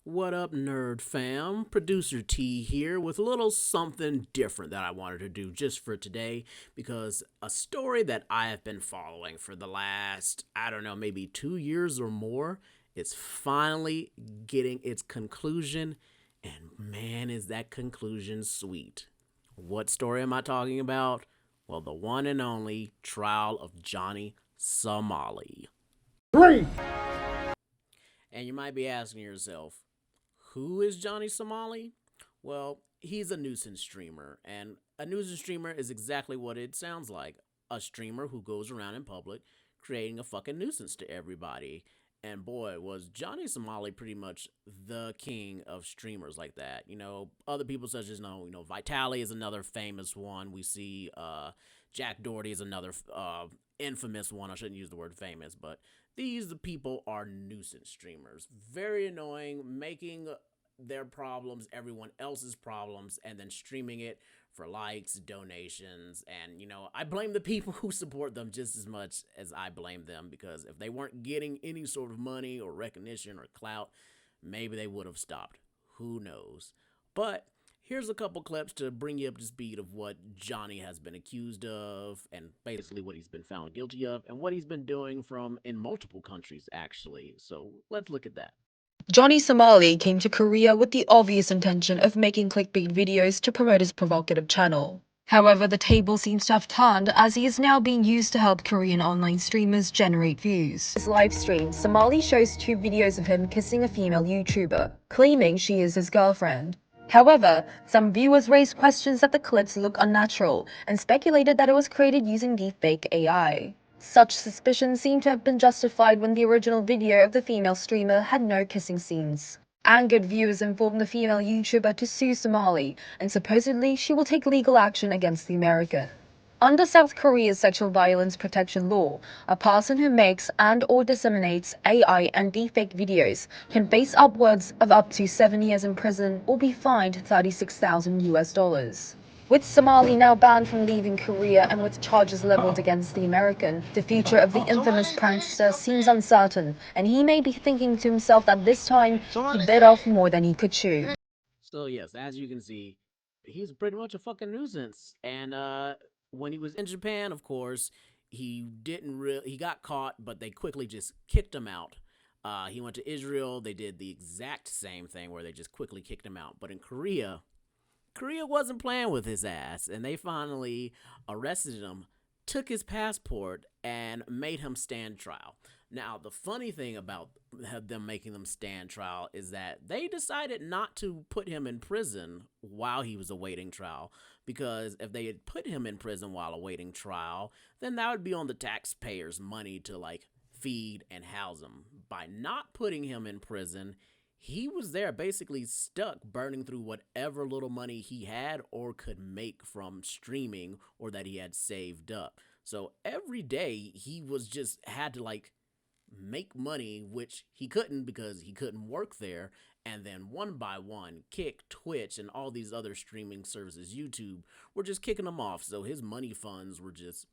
What up, nerd fam? Producer T here with a little something different that I wanted to do just for today because a story that I have been following for the last, I don't know, maybe 2 years or more is finally getting its conclusion. And man, is that conclusion sweet. What story am I talking about? Well, the one and only trial of Johnny Somali. Three. And you might be asking yourself, who is Johnny Somali? Well, he's a nuisance streamer, and a nuisance streamer is exactly what it sounds like, a streamer who goes around in public creating a fucking nuisance to everybody. And boy, was Johnny Somali pretty much the king of streamers like that. Other people such as Vitali is another famous one. We see Jack Doherty is another infamous one. I shouldn't use the word famous, but these people are nuisance streamers. Very annoying, making their problems everyone else's problems and then streaming it for likes, donations, and I blame the people who support them just as much as I blame them, because if they weren't getting any sort of money or recognition or clout, maybe they would have stopped. Who knows? But here's a couple clips to bring you up to speed of what Johnny has been accused of and basically what he's been found guilty of and what he's been doing from in multiple countries actually. So let's look at that. Johnny Somali came to Korea with the obvious intention of making clickbait videos to promote his provocative channel. However, the table seems to have turned as he is now being used to help Korean online streamers generate views. In his live stream, Somali shows two videos of him kissing a female YouTuber, claiming she is his girlfriend. However, some viewers raised questions that the clips look unnatural and speculated that it was created using deepfake AI. Such suspicions seem to have been justified when the original video of the female streamer had no kissing scenes. Angered viewers informed the female YouTuber to sue Somali, and supposedly she will take legal action against the American. Under South Korea's sexual violence protection law, a person who makes and/or disseminates AI and deepfake videos can face upwards of up to 7 years in prison or be fined 36,000 US dollars. With Somali now banned from leaving Korea and with charges leveled against the American, the future of the infamous prankster seems uncertain, and he may be thinking to himself that this time he bit off more than he could chew. So yes, as you can see, he's pretty much a fucking nuisance. And when he was in Japan, of course, he got caught, but they quickly just kicked him out. He went to Israel. They did the exact same thing where they just quickly kicked him out. But in Korea, Korea wasn't playing with his ass, and they finally arrested him, took his passport, and made him stand trial. Now, the funny thing about them making them stand trial is that they decided not to put him in prison while he was awaiting trial, because if they had put him in prison while awaiting trial, then that would be on the taxpayers' money to like feed and house him. By not putting him in prison, he was there basically stuck burning through whatever little money he had or could make from streaming or that he had saved up. So every day he was just had to like make money, which he couldn't because he couldn't work there. And then one by one, Kick, Twitch, and all these other streaming services, YouTube, were just kicking him off. So his money funds were just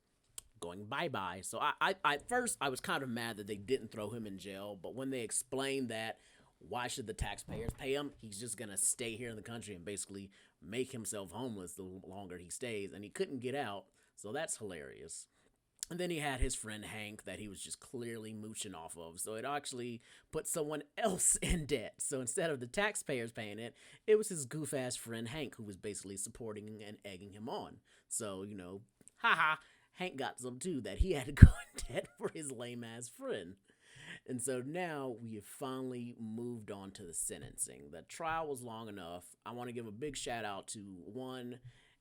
going bye bye. So at first I was kind of mad that they didn't throw him in jail, but when they explained that why should the taxpayers pay him? He's just gonna stay here in the country and basically make himself homeless the longer he stays, and he couldn't get out. So that's hilarious. And then he had his friend Hank that he was just clearly mooching off of. So it actually put someone else in debt. So instead of the taxpayers paying it, it was his goof ass friend Hank who was basically supporting and egging him on. So, haha, Hank got some too that he had to go in debt for his lame ass friend. And so now we have finally moved on to the sentencing. The trial was long enough. I want to give a big shout out to one,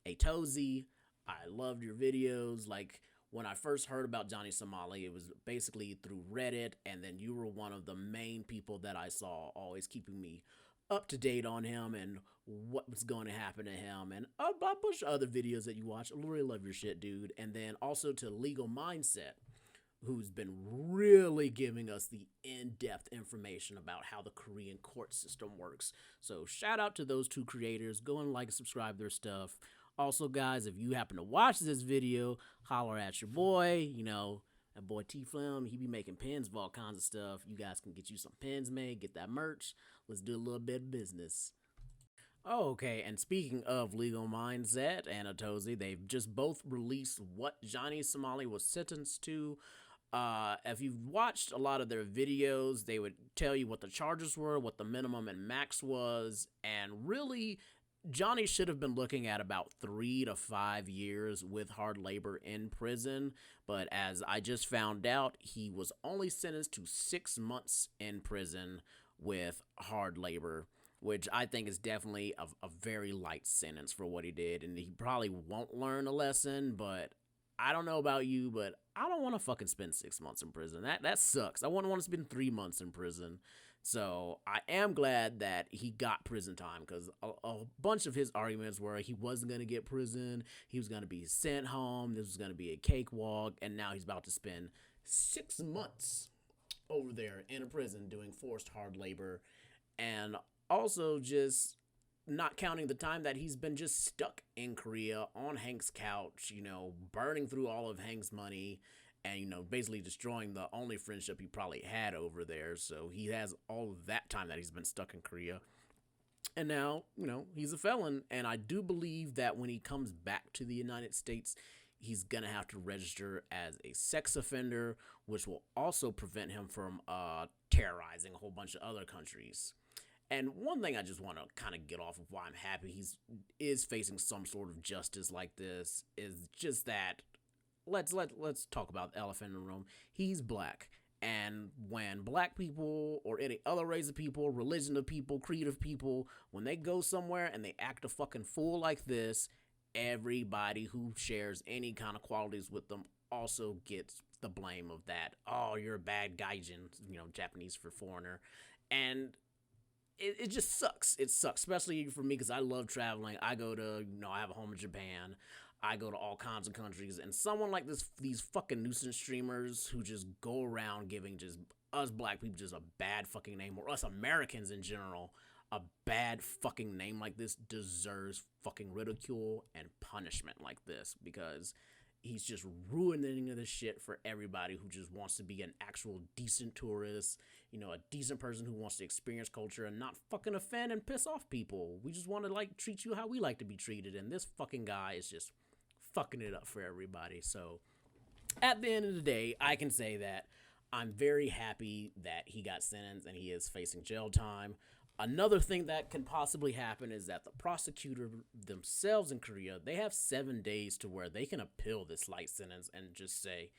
Atozi. I loved your videos. Like, when I first heard about Johnny Somali, it was basically through Reddit, and then you were one of the main people that I saw always keeping me up to date on him and what was going to happen to him, and a bunch of other videos that you watch. I really love your shit, dude. And then also to Legal Mindset, who's been really giving us the in-depth information about how the Korean court system works. So shout out to those two creators. Go and like and subscribe their stuff. Also, guys, if you happen to watch this video, holler at your boy. That boy T Flim, he be making pins of all kinds of stuff. You guys can get you some pins made, get that merch. Let's do a little bit of business. Oh, okay. And speaking of legal mindset and Atozi, they've just both released what Johnny Somali was sentenced to. If you've watched a lot of their videos, they would tell you what the charges were, what the minimum and max was, and really, Johnny should have been looking at about 3 to 5 years with hard labor in prison. But as I just found out, he was only sentenced to 6 months in prison with hard labor, which I think is definitely a very light sentence for what he did. And he probably won't learn a lesson, but I don't know about you, but I don't want to fucking spend 6 months in prison. That sucks. I wouldn't want to spend 3 months in prison. So I am glad that he got prison time because a bunch of his arguments were he wasn't going to get prison, he was going to be sent home, this was going to be a cakewalk, and now he's about to spend 6 months over there in a prison doing forced hard labor, and also just not counting the time that he's been just stuck in Korea on Hank's couch, burning through all of Hank's money and, basically destroying the only friendship he probably had over there. So he has all of that time that he's been stuck in Korea. And now, he's a felon. And I do believe that when he comes back to the United States, he's going to have to register as a sex offender, which will also prevent him from terrorizing a whole bunch of other countries. And one thing I just want to kind of get off of why I'm happy is facing some sort of justice like this is just that let's talk about the elephant in the room. He's black. And when black people or any other race of people, religion of people, creed of people, when they go somewhere and they act a fucking fool like this, everybody who shares any kind of qualities with them also gets the blame of that. Oh, you're a bad gaijin, Japanese for foreigner. And it just sucks. It sucks, especially for me because I love traveling. I go to, I have a home in Japan. I go to all kinds of countries, and someone like these fucking nuisance streamers who just go around giving just us black people just a bad fucking name, or us Americans in general, a bad fucking name like this deserves fucking ridicule and punishment like this because he's just ruining this shit for everybody who just wants to be an actual decent tourist, a decent person who wants to experience culture and not fucking offend and piss off people. We just want to treat you how we like to be treated, and this fucking guy is just fucking it up for everybody. So at the end of the day, I can say that I'm very happy that he got sentenced and he is facing jail time. Another thing that can possibly happen is that the prosecutor themselves in Korea, they have 7 days to where they can appeal this light sentence and just say,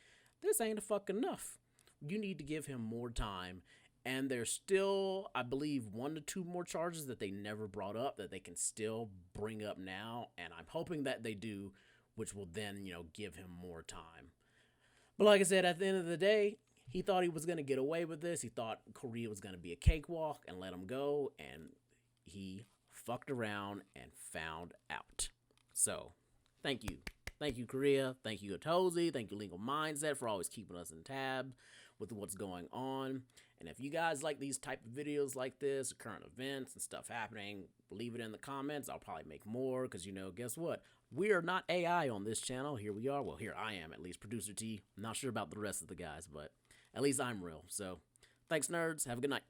this ain't fucking enough. You need to give him more time. And there's still, I believe, 1 to 2 more charges that they never brought up that they can still bring up now. And I'm hoping that they do, which will then, give him more time. But like I said, at the end of the day, he thought he was going to get away with this. He thought Korea was going to be a cakewalk and let him go. And he fucked around and found out. So, thank you. Thank you, Korea. Thank you, Atozi. Thank you, Legal Mindset, for always keeping us in tab with what's going on. And if you guys like these type of videos like this, current events and stuff happening, leave it in the comments. I'll probably make more because, guess what? We are not AI on this channel. Here we are. Well, here I am, at least. Producer T. I'm not sure about the rest of the guys, but at least I'm real. So, thanks, nerds. Have a good night.